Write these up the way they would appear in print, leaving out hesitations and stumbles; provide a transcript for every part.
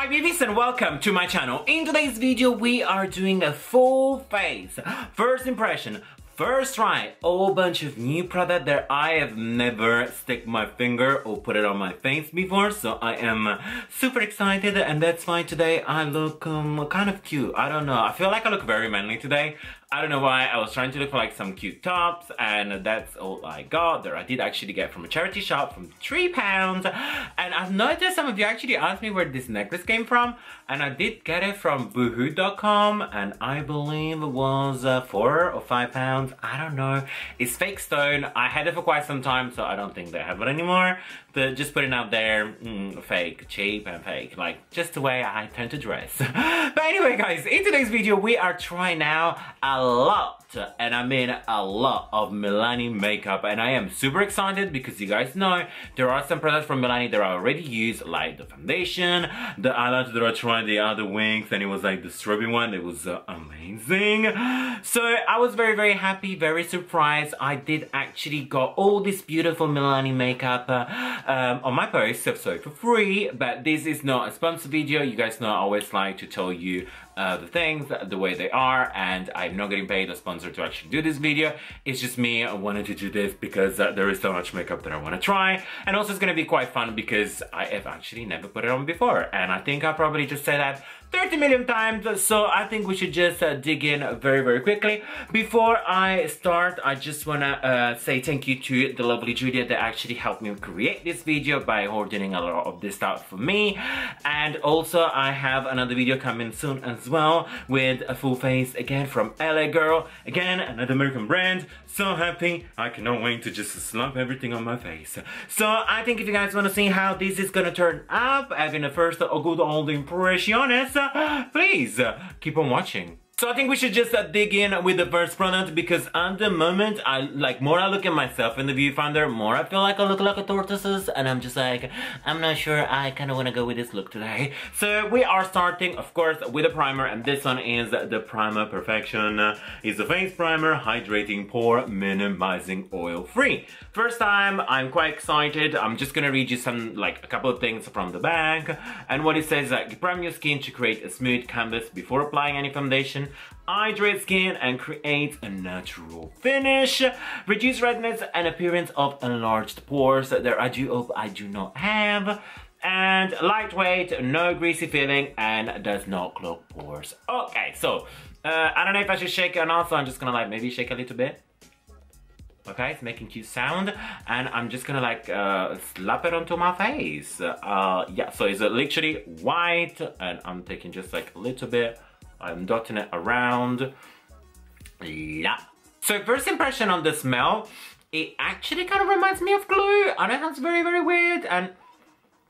Hi Bibies and welcome to my channel. In today's video we are doing a full face first impression, first try, a whole bunch of new product that I have never stick my finger or put it on my face before, so I am super excited, and that's why today I look kind of cute. I don't know, I feel like I look very manly today. I don't know why. I was trying to look for like some cute tops, and that's all I got. There I did actually get from a charity shop from £3, and I've noticed some of you actually asked me where this necklace came from, and I did get it from boohoo.com, and I believe it was £4 or £5. I don't know. It's fake stone. I had it for quite some time, so I don't think they have it anymore. But just putting out there, fake, cheap and fake, like just the way I tend to dress. But anyway guys, in today's video we are trying out a lot, and I mean a lot, of Milani makeup, and I am super excited because you guys know there are some products from Milani that I already used, like the foundation, the eyeliner that I tried the other wings, and it was like the strawberry one. It was amazing. So I was very happy, very surprised. I did actually got all this beautiful Milani makeup on my post, so for free, but this is not a sponsored video. You guys know I always like to tell you the things the way they are, and I'm not getting paid or sponsored to actually do this video. It's just me. I wanted to do this because there is so much makeup that I want to try, and also it's going to be quite fun because I have actually never put it on before, and I think I'll probably just say that 30 million times, so I think we should just dig in very quickly. Before I start, I just want to say thank you to the lovely Julia that actually helped me create this video by ordering a lot of this stuff for me, and also I have another video coming soon as well with a full face again from LA Girl, again another American brand. So happy, I cannot wait to just slap everything on my face. So I think if you guys want to see how this is gonna turn up, having a first good old impressions, please keep on watching. So I think we should just dig in with the first product, because at the moment, more I look at myself in the viewfinder, more I feel like I look like a tortoise, and I'm just like, I'm not sure I kind of want to go with this look today. So we are starting, of course, with a primer, and this one is the Primer Perfection. It's a face primer, hydrating, pore, minimizing, oil-free. First time, I'm quite excited. I'm just gonna read you some, a couple of things from the back, and what it says, prime your skin to create a smooth canvas before applying any foundation. Hydrate skin and create a natural finish. Reduce redness and appearance of enlarged pores that I do hope I do not have. And lightweight, no greasy feeling, and does not clog pores. Okay, so I don't know if I should shake it or not, so I'm just gonna maybe shake a little bit. Okay, it's making cute sound, and I'm just gonna slap it onto my face. Yeah, so it's literally white, and I'm taking just a little bit. I'm dotting it around. Yeah. So first impression on the smell, it actually kind of reminds me of glue. I know it sounds very weird, and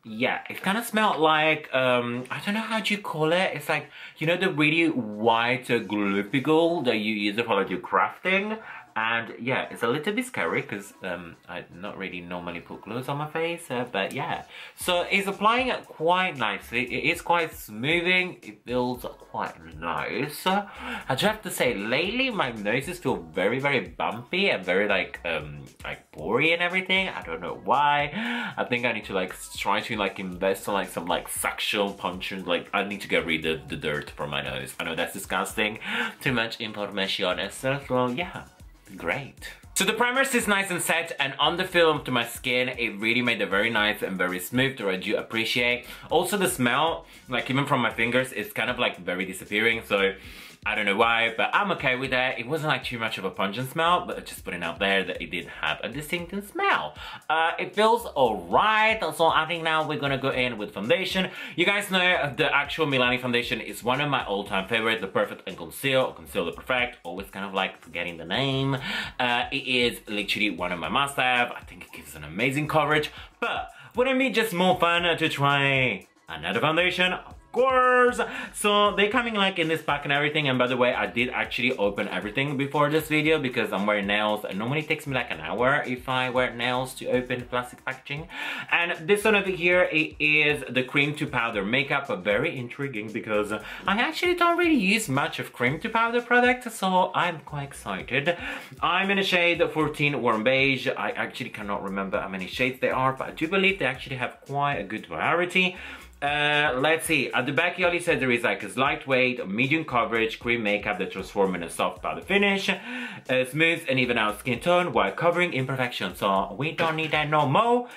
yeah, it kind of smelled like, I don't know how do you call it. It's like, you know, the really white gloopy glue that you use for your crafting. And yeah, it's a little bit scary because I not really normally put glues on my face, but yeah. So it's applying it quite nicely. It is quite smoothing. It feels quite nice. I do have to say, lately my noses feel very bumpy and very pory and everything. I don't know why. I think I need to try to invest in some sexual punches. I need to get rid of the dirt from my nose. I know that's disgusting. Too much information. So yeah. Great. So the primer is nice and set, and on the film to my skin, it really made it very nice and very smooth, that I do appreciate. Also the smell, even from my fingers, it's kind of very disappearing, so I don't know why, but I'm okay with that. It wasn't too much of a pungent smell, but just putting out there that it did have a distinct smell. It feels alright, so I think now we're gonna go in with foundation. You guys know the actual Milani foundation is one of my all-time favorites, the Perfect and Conceal the Perfect, always kind of forgetting the name. It is literally one of my must-have. I think it gives an amazing coverage, but wouldn't it be just more fun to try another foundation? Of course. So they're coming in this pack and everything, and by the way, I did actually open everything before this video because I'm wearing nails, and normally it takes me an hour if I wear nails to open plastic packaging. And this one over here, it is the cream to powder makeup, very intriguing because I actually don't really use much of cream to powder product, so I'm quite excited. I'm in a shade 14 warm beige. I actually cannot remember how many shades there are, but I do believe they actually have quite a good variety. Let's see. At the back, he only said there is like a lightweight, medium coverage, cream makeup that transforms in a soft powder finish, smooth and even out skin tone while covering imperfections. So we don't need that no more.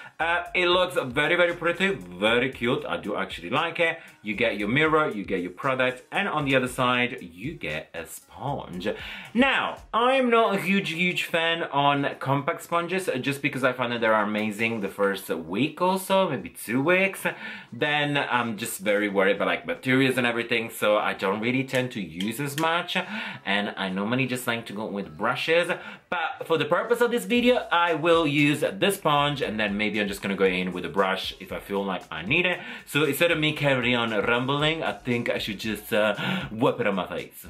It looks very, very pretty, very cute. I do actually like it. You get your mirror, you get your product, and on the other side, you get a sponge. Now, I'm not a huge fan on compact sponges just because I find that they're amazing the first week or so, maybe 2 weeks. Then I'm just very worried about like materials and everything, so I don't really tend to use as much. And I normally just like to go with brushes. But for the purpose of this video, I will use the sponge, and then maybe I'm just gonna go in with a brush if I feel like I need it. So instead of me carrying on rambling, I think I should just wipe it on my face.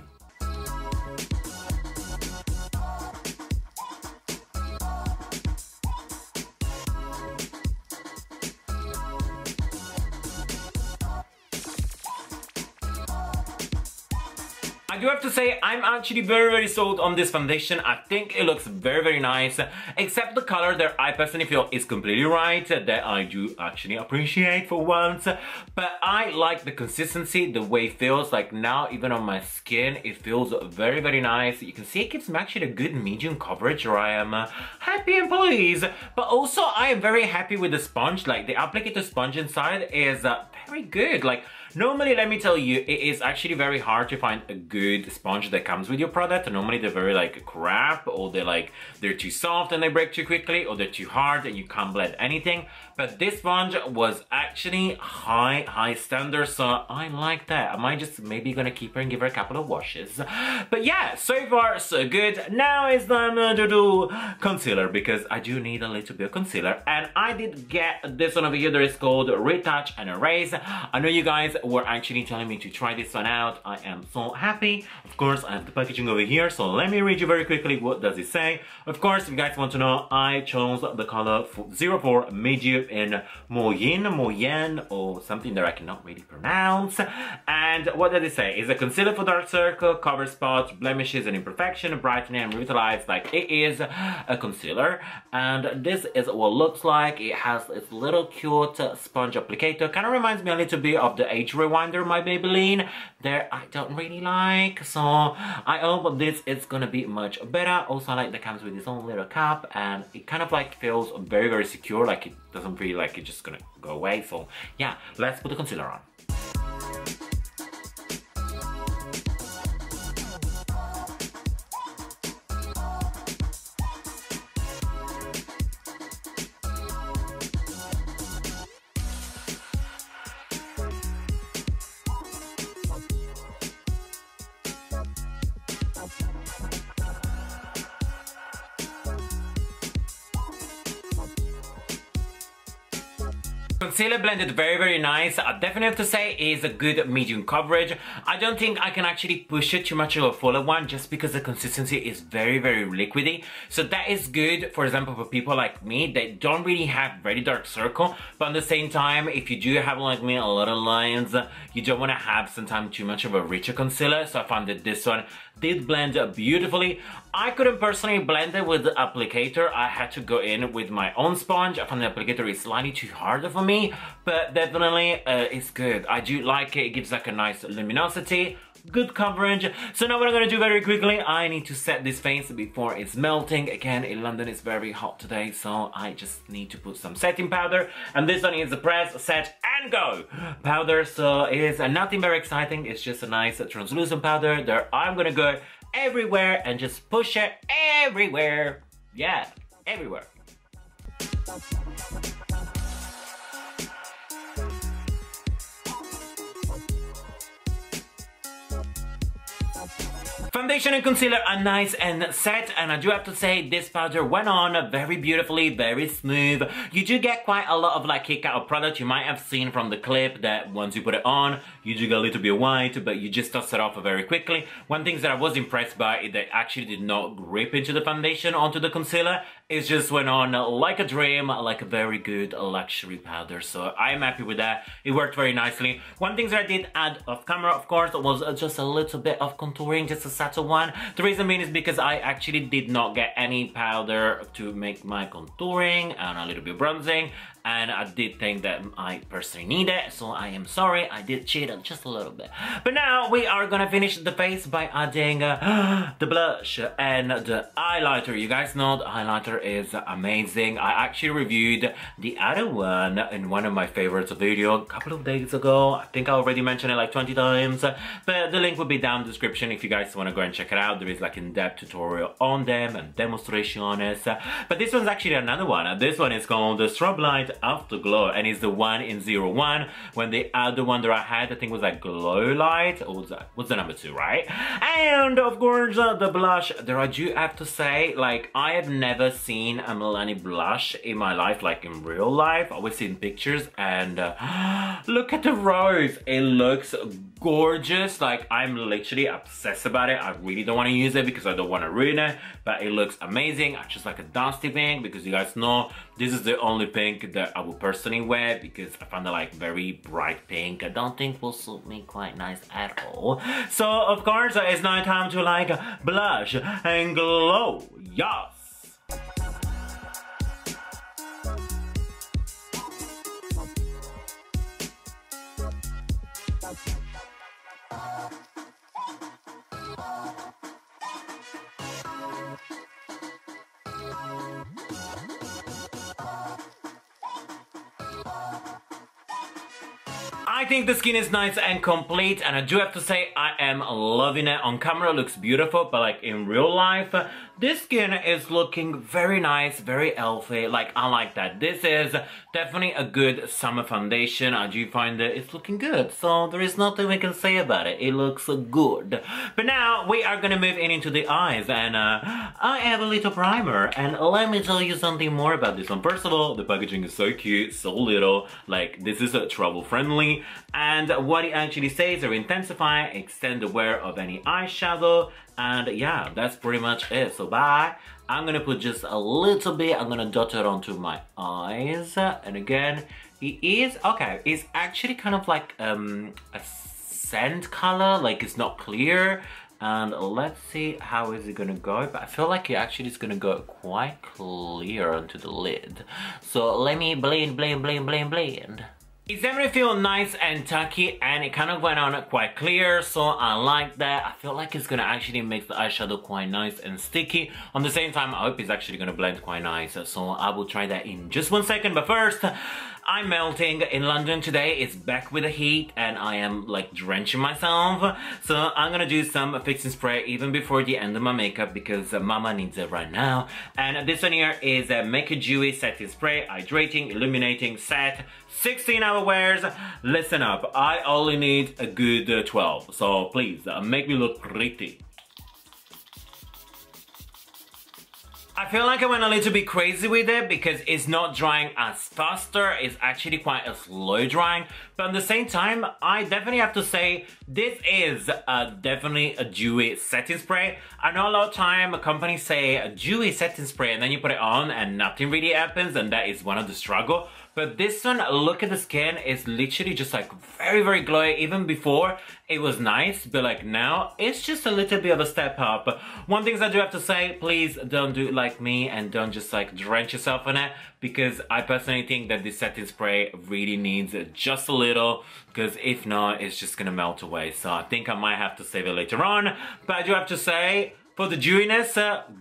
I do have to say, I'm actually very sold on this foundation. I think it looks very nice, except the color that I personally feel is completely right, that I do actually appreciate for once. But I like the consistency, the way it feels like now, even on my skin, it feels very nice. You can see it gives me actually a good medium coverage where I am happy and pleased. But also, I am very happy with the sponge. Like the applicator sponge inside is very good. Like normally, let me tell you, it is actually very hard to find a good sponge that comes with your product. Normally they're very like crap, or they're too soft and they break too quickly, or they're too hard and you can't blend anything. But this sponge was actually high standard, so I like that. I might just maybe gonna keep her and give her a couple of washes. But yeah, so far so good. Now it's time to do concealer, because I do need a little bit of concealer, and I did get this one over here that is called Retouch and Erase. I know you guys were actually telling me to try this one out. I am so happy. Of course, I have the packaging over here, so let me read you very quickly what does it say. Of course, if you guys want to know, I chose the color 04 Medium in Moyen, or something that I cannot really pronounce. And what does it say? It's a concealer for dark circle, cover spots, blemishes and imperfection, brightening and revitalize. Like, it is a concealer, and this is what it looks like. It has its little cute sponge applicator. Kind of reminds me a little bit of the Age Rewinder, my Maybelline, that I don't really like. So I hope this is gonna be much better. Also, I like that it comes with its own little cap, and it kind of like feels very secure. Like it doesn't feel like it's just gonna go away. So yeah, let's put the concealer on. Concealer blended very nice. I definitely have to say it is a good medium coverage. I don't think I can actually push it too much of a fuller one, just because the consistency is very liquidy. So that is good, for example, for people like me that don't really have very dark circle, but at the same time, if you do have like me a lot of lines, you don't want to have sometimes too much of a richer concealer. So I found that this one did blend beautifully. I couldn't personally blend it with the applicator. I had to go in with my own sponge. I found the applicator is slightly too hard for me, but definitely it's good. I do like it. It gives like a nice luminosity, good coverage. So now what I'm gonna do very quickly, I need to set this face before it's melting. Again, in London it's very hot today, so I just need to put some setting powder. And this one is the press, set and go powder. So it is nothing very exciting. It's just a nice translucent powder that I'm gonna go everywhere and just push it everywhere. Yeah, everywhere. Foundation and concealer are nice and set, and I do have to say this powder went on very beautifully, very smooth. You do get quite a lot of like kick out of product. You might have seen from the clip that once you put it on, you do get a little bit white, but you just toss it off very quickly. One thing that I was impressed by is that it actually did not grip into the foundation onto the concealer. It just went on like a dream, like a very good luxury powder. So I'm happy with that. It worked very nicely. One thing that I did add off camera, of course, was just a little bit of contouring, just a subtle one. The reason being is because I actually did not get any powder to make my contouring and a little bit of bronzing. and I did think that I personally need it, so I am sorry, I did cheat just a little bit. But now we are gonna finish the face by adding the blush and the highlighter. You guys know the highlighter is amazing. I actually reviewed the other one in one of my favorites video a couple of days ago. I think I already mentioned it like 20 times, but the link will be down in the description if you guys want to go and check it out. There is like in-depth tutorial on them and demonstration on it. But this one's actually another one. This one is called the Strobe Light Afterglow, and it's the one in 01 when the other one that I had, I think was like Glow Light, or what's the number 2, right? And of course the blush that I do have to say, like, I have never seen a Milani blush in my life, like in real life. I always seen pictures, and look at the rose. It looks gorgeous. Like, I'm literally obsessed about it. I really don't want to use it because I don't want to ruin it, but it looks amazing. I just like a dusty pink, because you guys know this is the only pink that I will personally wear, because I found it like very bright pink. I don't think will suit me quite nice at all. So of course it's now time to like blush and glow. Yes. I think the skin is nice and complete, and I do have to say I am loving it. On camera it looks beautiful, but like in real life, this skin is looking very nice, very healthy. Like, I like that. This is definitely a good summer foundation. I do find that it's looking good, so there is nothing we can say about it. It looks good. But now we are gonna move into the eyes, and I have a little primer, and let me tell you something more about this one. First of all, the packaging is so cute, so little. Like, this is travel friendly, and what it actually says are intensify, extend the wear of any eyeshadow, and yeah, that's pretty much it. So bye. I'm gonna put just a little bit, I'm gonna dot it onto my eyes, and again, it is, okay, it's actually kind of like a sand color, like it's not clear. And let's see how is it gonna go, but I feel like it actually is gonna go quite clear onto the lid. So let me blend, blend, blend, blend, blend. It definitely feels nice and tacky, and it kind of went on quite clear, so I like that. I feel like it's gonna actually make the eyeshadow quite nice and sticky. On the same time, I hope it's actually gonna blend quite nice, so I will try that in just 1 second. But first, I'm melting in London today. It's back with the heat, and I am like drenching myself. So I'm gonna do some fixing spray even before the end of my makeup, because mama needs it right now. And this one here is a Make It Dewy Setting Spray, hydrating, illuminating, set, 16-hour wears. Listen up, I only need a good 12, so please make me look pretty. I feel like I went a little bit crazy with it because it's not drying as faster, it's actually quite a slow drying, but at the same time, I definitely have to say this is definitely a dewy setting spray. I know a lot of time companies say a dewy setting spray and then you put it on and nothing really happens, and that is one of the struggle. But this one, look at the skin, it's literally just like very, very glowy. Even before, it was nice, but like now, it's just a little bit of a step up. One thing I do have to say, please don't do it like me and don't just like drench yourself in it, because I personally think that this setting spray really needs just a little, because if not, it's just gonna melt away. So I think I might have to save it later on. But I do have to say, for the dewiness,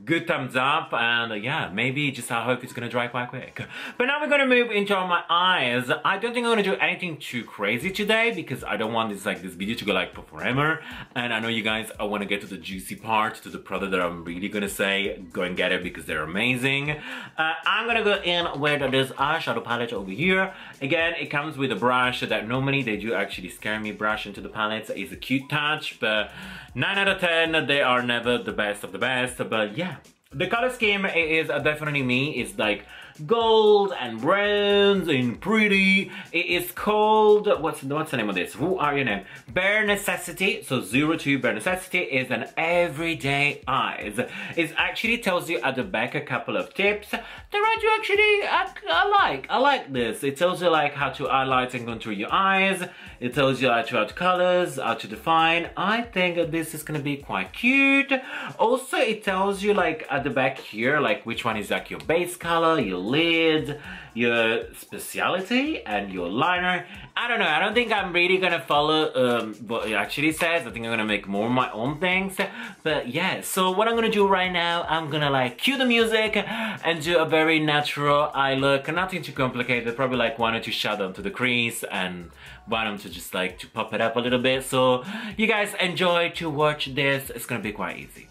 good thumbs up, and yeah, maybe just I hope it's gonna dry quite quick. But now we're gonna move into my eyes. I don't think I'm gonna do anything too crazy today, because I don't want this video to go like for forever, and I know you guys wanna get to the juicy part, to the product that I'm really gonna say, go and get it because they're amazing. I'm gonna go in with this eyeshadow palette over here. Again, it comes with a brush that normally they do actually scare me brush into the palettes. It's a cute touch, but 9 out of 10, they are never the best of the best. But yeah, the color scheme is definitely me. It's like gold and browns and pretty. It is called, what's the name of this? Who are your name? Bare Necessity. So 02 Bare Necessity is an everyday eyes. It actually tells you at the back a couple of tips that I do actually I like this. It tells you like how to highlight and contour your eyes. It tells you how to add colors, how to define. I think this is gonna be quite cute. Also, it tells you like at the back here, like which one is like your base color, your lid, your speciality, and your liner. I don't know, I don't think I'm really gonna follow what it actually says. I think I'm gonna make more of my own things. But yeah, so what I'm gonna do right now, I'm gonna like cue the music and do a very natural eye look. Nothing too complicated, probably like 1 or 2 shadows to the crease and want them to just like to pop it up a little bit. So you guys enjoy to watch this. It's gonna be quite easy.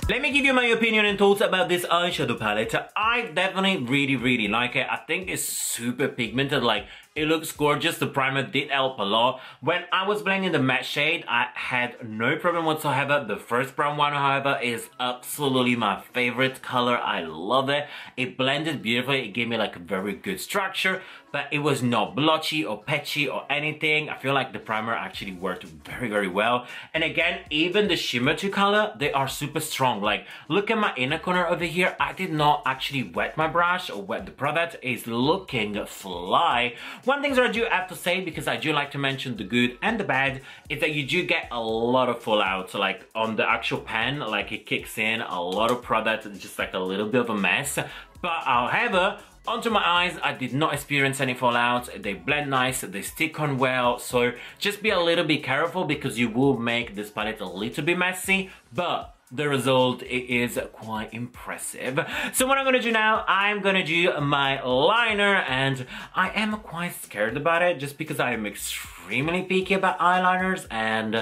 Let me give you my opinion and thoughts about this eyeshadow palette. I definitely really like it. I think it's super pigmented, like it looks gorgeous. The primer did help a lot. When I was blending the matte shade, I had no problem whatsoever. The first brown one, however, is absolutely my favorite color. I love it. It blended beautifully. It gave me like a very good structure, but it was not blotchy or patchy or anything. I feel like the primer actually worked very well. And again, even the shimmer to color, they are super strong. Like, look at my inner corner over here. I did not actually wet my brush or wet the product. It's looking fly. One thing that I do have to say, because I do like to mention the good and the bad, is that you do get a lot of fallout. So like on the actual pen, like it kicks in a lot of product, just like a little bit of a mess. But however, onto my eyes, I did not experience any fallout. They blend nice, they stick on well, so just be a little bit careful because you will make this palette a little bit messy, but the result is quite impressive. So what I'm gonna do now, I'm gonna do my liner, and I am quite scared about it just because I am extremely picky about eyeliners, and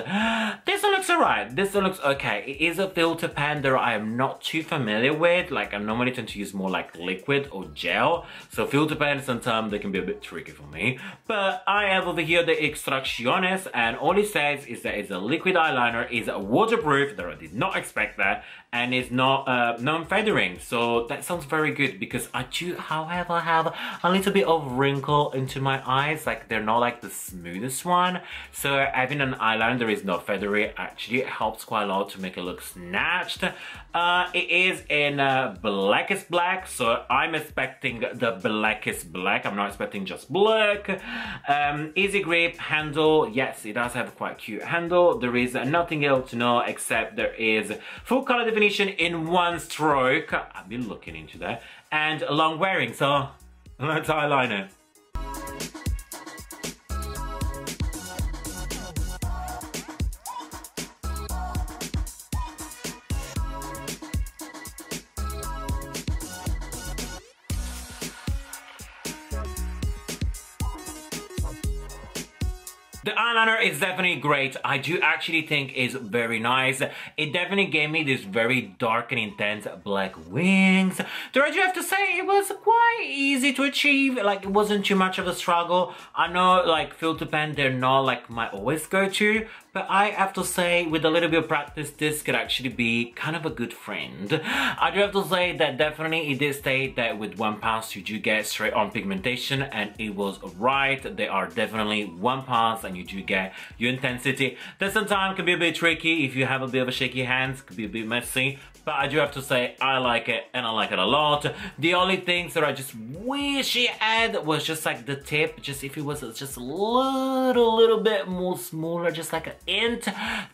this one looks alright. This one looks okay. It is a filter pen that I am not too familiar with. Like I normally tend to use more like liquid or gel. So filter pens sometimes they can be a bit tricky for me. But I have over here the Extracciones, and all it says is that it's a liquid eyeliner, is waterproof, that I did not expect that, and it's not non-feathering, so that sounds very good because I do however have a little bit of wrinkle into my eyes, like they're not like the smoothest one. So having an eyeliner that is not feathery actually helps quite a lot to make it look snatched. It is in blackest black, so I'm expecting the blackest black. I'm not expecting just black. Easy grip handle. Yes, it does have a quite cute handle. There is nothing else to know except there is full color definition in one stroke. I've been looking into that. And long wearing, so let's eyeliner. The eyeliner is definitely great. I do actually think it's very nice. It definitely gave me this very dark and intense black wings. Though I do have to say it was quite easy to achieve. Like it wasn't too much of a struggle. I know like filter pen, they're not like my always go-to, but I have to say with a little bit of practice, this could actually be kind of a good friend. I do have to say that definitely it did state that with 1 pass you do get straight on pigmentation, and it was right. They are definitely 1 pass and you do get your intensity. That sometimes can be a bit tricky if you have a bit of a shaky hands, could be a bit messy. But I do have to say I like it, and I like it a lot. The only things that I just wish it had was just like the tip, just if it was just a little bit more smaller, just like an hint,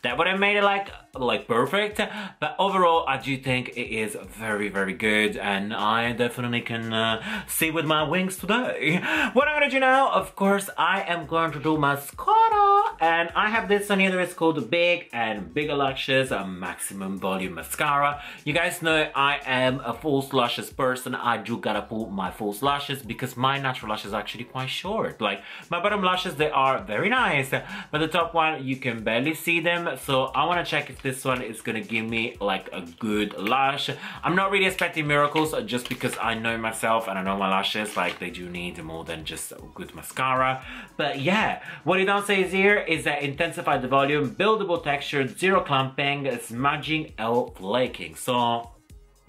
that would have made it like perfect. But overall I do think it is very good, and I definitely can see with my wings today. What I'm gonna do now, of course, I am going to do mascara, and I have this one here that is called Big and Bigger Lashes Maximum Volume Mascara. You guys know I am a false lashes person. I do gotta pull my false lashes because my natural lashes are actually quite short. Like my bottom lashes, they are very nice, but the top one you can barely see them. So I want to check if this one is gonna give me like a good lash. I'm not really expecting miracles just because I know myself and I know my lashes, like they do need more than just a good mascara. But yeah, what it does say here is that intensify the volume, buildable texture, zero clumping, smudging, or flaking. So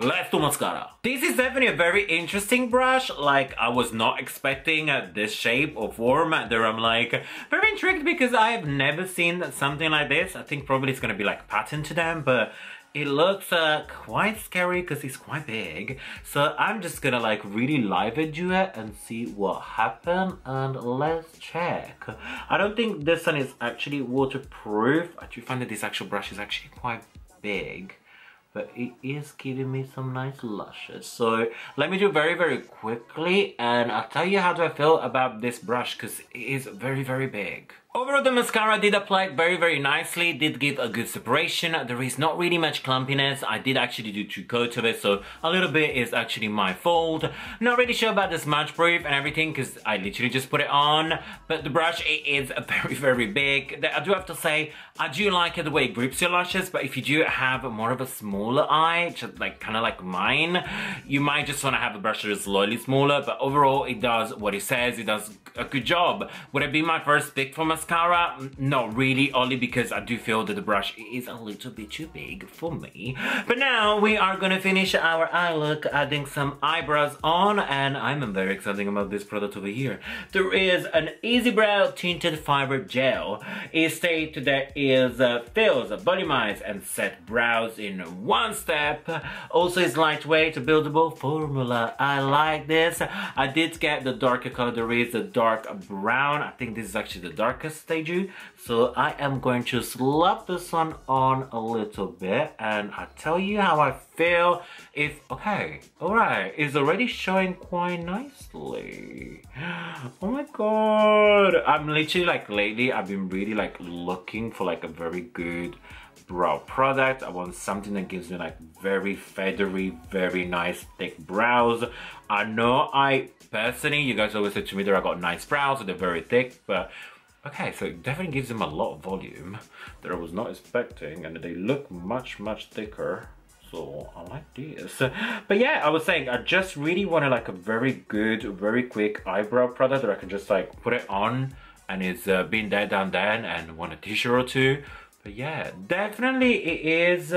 Let's do mascara. This is definitely a very interesting brush. Like, I was not expecting this shape or form. There I'm like very intrigued because I have never seen something like this. I think probably it's gonna be like patterned to them, but it looks quite scary because it's quite big. So I'm just gonna like really live do it and see what happens, and let's check. I don't think this one is actually waterproof. I do find that this actual brush is actually quite big, but it is giving me some nice lashes. So let me do very quickly, and I'll tell you how do I feel about this brush because it is very big. Overall, the mascara did apply very nicely, did give a good separation. There is not really much clumpiness. I did actually do 2 coats of it, so a little bit is actually my fault. Not really sure about the smudge proof and everything because I literally just put it on, but the brush it is very big. I do have to say, I do like it the way it grips your lashes, but if you do have more of a smaller eye, just like kind of like mine, you might just want to have a brush that is slightly smaller, but overall it does what it says. It does a good job. Would it be my first pick for mascara? Not really, only because I do feel that the brush is a little bit too big for me. But now we are gonna finish our eye look, adding some eyebrows on, and I'm very excited about this product over here. There is an Easy Brow Tinted Fiber Gel. It states that it fills, volumize, and set brows in one step. Also, it's lightweight, buildable formula. I like this. I did get the darker color. There is a dark brown. I think this is actually the darkest stage. So I am going to slap this one on a little bit, and I'll tell you how I feel. If okay, alright, it's already showing quite nicely. Oh my god, I'm literally like lately I've been really like looking for like a very good brow product. I want something that gives me like very feathery, very nice thick brows. I know I personally, you guys always say to me that I got nice brows, so they're very thick, but okay, so it definitely gives them a lot of volume that I was not expecting, and they look much thicker. So I like this. But yeah, I was saying I just really wanted like a very good, very quick eyebrow product that I can just like put it on and it's been there, done then, and want a t-shirt or two. But yeah, definitely it is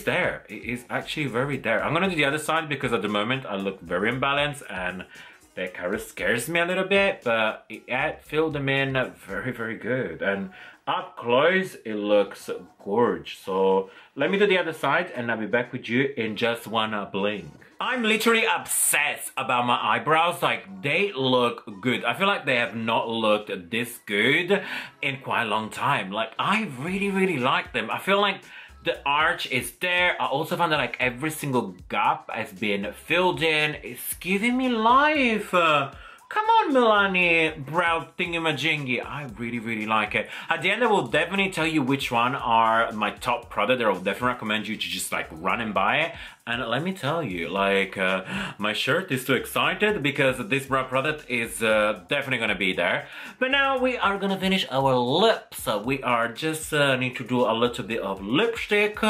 there. It is actually very there. I'm gonna do the other side because at the moment I look very imbalanced and that kind of scares me a little bit, but it filled them in very good. And up close, it looks gorgeous. So let me do the other side and I'll be back with you in just one blink. I'm literally obsessed about my eyebrows. Like, they look good. I feel like they have not looked this good in quite a long time. Like, I really like them. I feel like the arch is there. I also found that like every single gap has been filled in. It's giving me life. Come on, Milani brow thingamajingy. I really like it. At the end, I will definitely tell you which one are my top product that I will definitely recommend you to just like run and buy it. And let me tell you, like, my shirt is too excited because this brow product is definitely gonna be there. But now we are gonna finish our lips. We are just need to do a little bit of lipstick.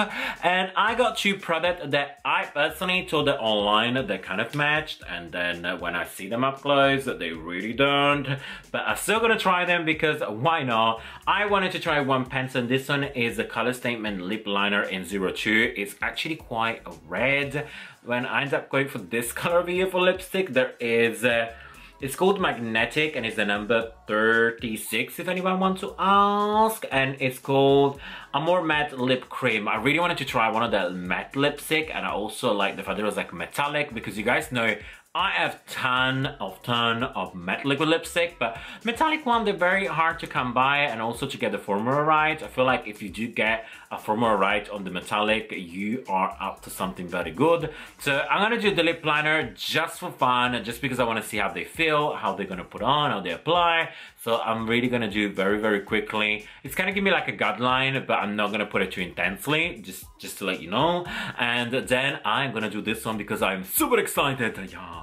And I got 2 products that I personally told that online that kind of matched. And then when I see them up close, they really don't. But I'm still gonna try them because why not? I wanted to try one pencil, and this one is a Color Statement Lip Liner in 02. It's actually quite a red. When I end up going for this color over here for lipstick, there is it's called Magnetic and it's the number 36 if anyone wants to ask, and it's called a more matte lip cream. I really wanted to try one of the matte lipstick, and I also like the fact that it was like metallic, because you guys know I have ton of matte liquid lipstick, but metallic one, they're very hard to come by, and also to get the formula right. I feel like if you do get a formula right on the metallic, you are up to something very good. So I'm gonna do the lip liner just for fun, just because I want to see how they feel, how they're gonna put on, how they apply. So I'm really gonna do very quickly. It's gonna give me like a guideline, but I'm not gonna put it too intensely, just to let you know. And then I'm gonna do this one because I'm super excited. Yeah.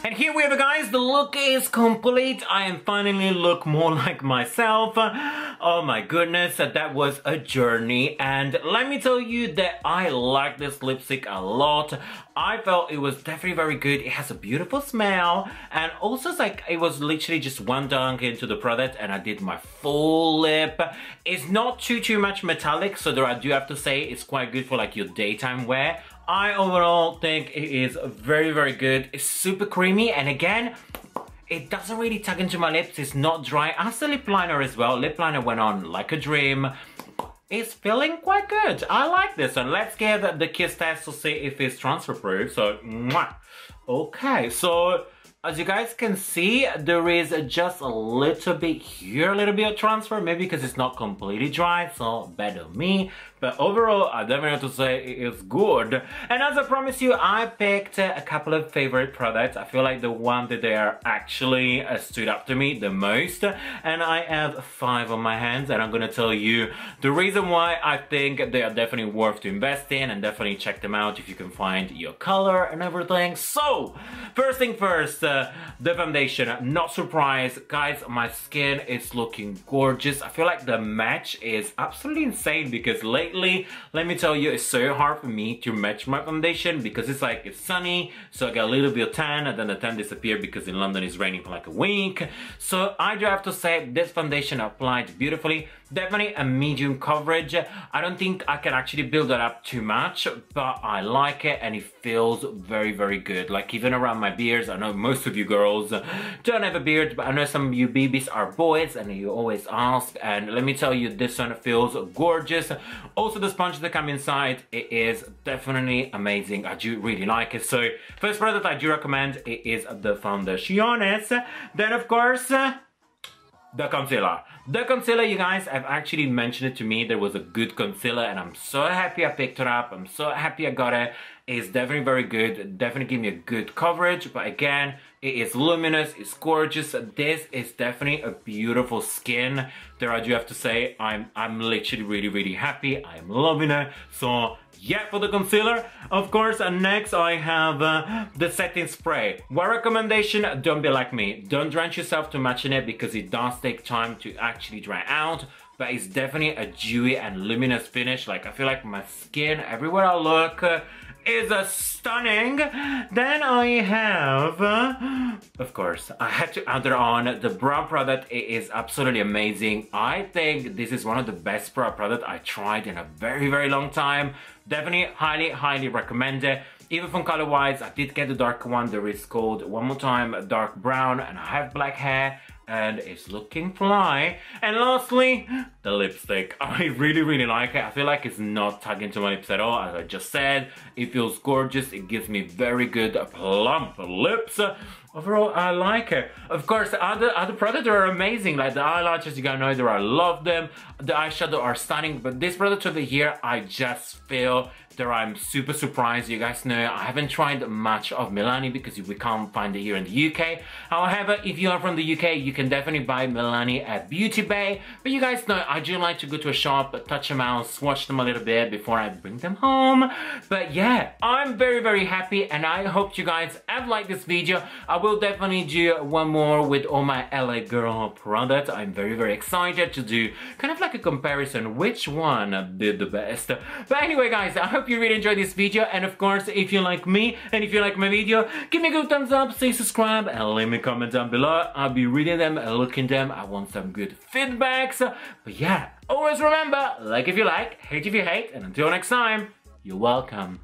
And here we have it, guys, the look is complete. I am finally look more like myself. Oh my goodness, that was a journey. And let me tell you that I like this lipstick a lot. I felt it was definitely very good. It has a beautiful smell. And also it's like it was literally just one dunk into the product and I did my full lip. It's not too much metallic, so there I do have to say it's quite good for like your daytime wear. I overall think it is very good. It's super creamy, and again, it doesn't really tug into my lips. It's not dry. I have the lip liner as well. Lip liner went on like a dream. It's feeling quite good. I like this one. Let's give the kiss test to see if it's transfer proof. So, mwah. Okay, so as you guys can see, there is just a little bit here, a little bit of transfer, maybe because it's not completely dry, so bad on me. But overall, I definitely have to say it is good. And as I promised you, I picked a couple of favorite products. I feel like the one that they are actually stood up to me the most. And I have 5 on my hands, and I'm gonna tell you the reason why I think they are definitely worth to invest in, and definitely check them out if you can find your color and everything. So, first thing first, the foundation. Not surprised, guys, my skin is looking gorgeous. I feel like the match is absolutely insane because lately, let me tell you, it's so hard for me to match my foundation because it's like it's sunny, so I got a little bit of tan, and then the tan disappeared because in London it's raining for like a week. So I do have to say this foundation applied beautifully. Definitely a medium coverage. I don't think I can actually build that up too much, but I like it and it feels very good. Like even around my beards, I know most of you girls don't have a beard, but I know some of you babies are boys and you always ask, and let me tell you, this one feels gorgeous. Also the sponge that come inside, it is definitely amazing. I do really like it. So first product I do recommend, it is the foundaciones. Then of course, the concealer. The concealer, you guys have actually mentioned it to me. There was a good concealer and I'm so happy I picked it up. I'm so happy I got it. It's definitely very good. Definitely give me a good coverage. But again, it is luminous. It's gorgeous. This is definitely a beautiful skin. There I do have to say, I'm literally really happy. I'm loving it. So yeah, for the concealer, of course, next I have the setting spray. One recommendation, don't be like me. Don't drench yourself too much in it because it does take time to actually dry out. But it's definitely a dewy and luminous finish. Like, I feel like my skin, everywhere I look, is stunning. Then I have, of course, I had to add on the brow product. It is absolutely amazing. I think this is one of the best brow products I tried in a very long time. Definitely highly recommend it. Even from color wise, I did get the darker one. There is called, one more time, dark brown, and I have black hair and it's looking fly. And lastly, the lipstick. I really like it. I feel like it's not tugging to my lips at all. As I just said, it feels gorgeous. It gives me very good plump lips. Overall, I like it. Of course, other products are amazing. Like the eyelashes, you guys know that I love them. The eyeshadow are stunning, but this product over here, I just feel that I'm super surprised. You guys know I haven't tried much of Milani because we can't find it here in the UK. However, if you are from the UK, you can definitely buy Milani at Beauty Bay. But you guys know I do like to go to a shop, touch them out, swatch them a little bit before I bring them home. But yeah, I'm very happy, and I hope you guys have liked this video. I will definitely do one more with all my LA girl products. I'm very excited to do kind of like a comparison which one did the best. But anyway, guys, I hope you really enjoyed this video, and of course, if you like me and if you like my video, give me a good thumbs up, say subscribe, and leave me a comment down below. I'll be reading them and looking them. I want some good feedbacks. But yeah, always remember, like if you like, hate if you hate, and until next time, you're welcome.